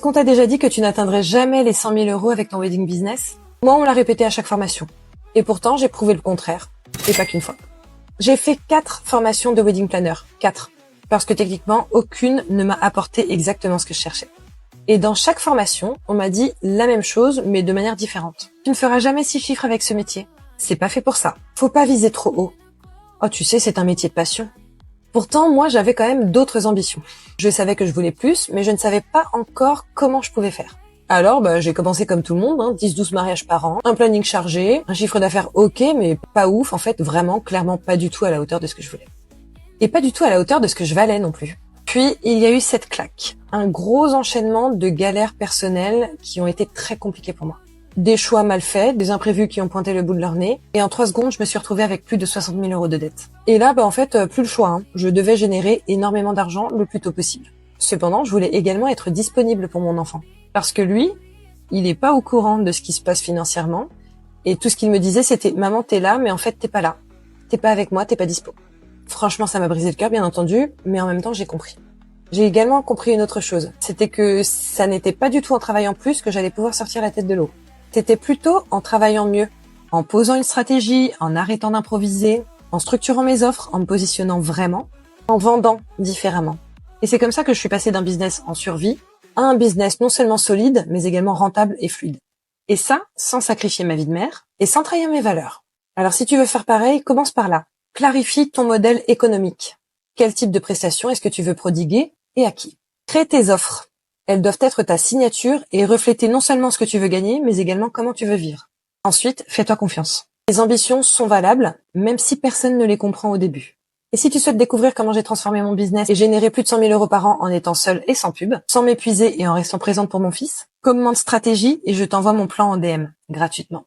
qu'on t'a déjà dit que tu n'atteindrais jamais les 100 000 euros avec ton wedding business? Moi, on me l'a répété à chaque formation. Et pourtant, j'ai prouvé le contraire. Et pas qu'une fois. J'ai fait 4 formations de wedding planner. 4. Parce que techniquement, aucune ne m'a apporté exactement ce que je cherchais. Et dans chaque formation, on m'a dit la même chose, mais de manière différente. Tu ne feras jamais 6 chiffres avec ce métier. C'est pas fait pour ça. Faut pas viser trop haut. Oh, tu sais, c'est un métier de passion. Pourtant, moi, j'avais quand même d'autres ambitions. Je savais que je voulais plus, mais je ne savais pas encore comment je pouvais faire. Alors, j'ai commencé comme tout le monde, 10-12 mariages par an, un planning chargé, un chiffre d'affaires ok, mais pas ouf, en fait, vraiment, clairement pas du tout à la hauteur de ce que je voulais. Et pas du tout à la hauteur de ce que je valais non plus. Puis, il y a eu cette claque. Un gros enchaînement de galères personnelles qui ont été très compliquées pour moi. Des choix mal faits, des imprévus qui ont pointé le bout de leur nez, et en 3 secondes, je me suis retrouvée avec plus de 60 000 euros de dettes. Et là, en fait, plus le choix. Je devais générer énormément d'argent le plus tôt possible. Cependant, je voulais également être disponible pour mon enfant. Parce que lui, il n'est pas au courant de ce qui se passe financièrement, et tout ce qu'il me disait, c'était « Maman, t'es là, mais en fait, t'es pas là. T'es pas avec moi, t'es pas dispo. » Franchement, ça m'a brisé le cœur, bien entendu, mais en même temps, j'ai compris. J'ai également compris une autre chose. C'était que ça n'était pas du tout en travaillant plus que j'allais pouvoir sortir la tête de l'eau. C'était plutôt en travaillant mieux, en posant une stratégie, en arrêtant d'improviser, en structurant mes offres, en me positionnant vraiment, en vendant différemment. Et c'est comme ça que je suis passée d'un business en survie à un business non seulement solide, mais également rentable et fluide. Et ça, sans sacrifier ma vie de mère et sans trahir mes valeurs. Alors si tu veux faire pareil, commence par là. Clarifie ton modèle économique. Quel type de prestations est-ce que tu veux prodiguer et à qui? Crée tes offres. Elles doivent être ta signature et refléter non seulement ce que tu veux gagner, mais également comment tu veux vivre. Ensuite, fais-toi confiance. Tes ambitions sont valables, même si personne ne les comprend au début. Et si tu souhaites découvrir comment j'ai transformé mon business et généré plus de 100 000 euros par an en étant seule et sans pub, sans m'épuiser et en restant présente pour mon fils, commente stratégie et je t'envoie mon plan en DM, gratuitement.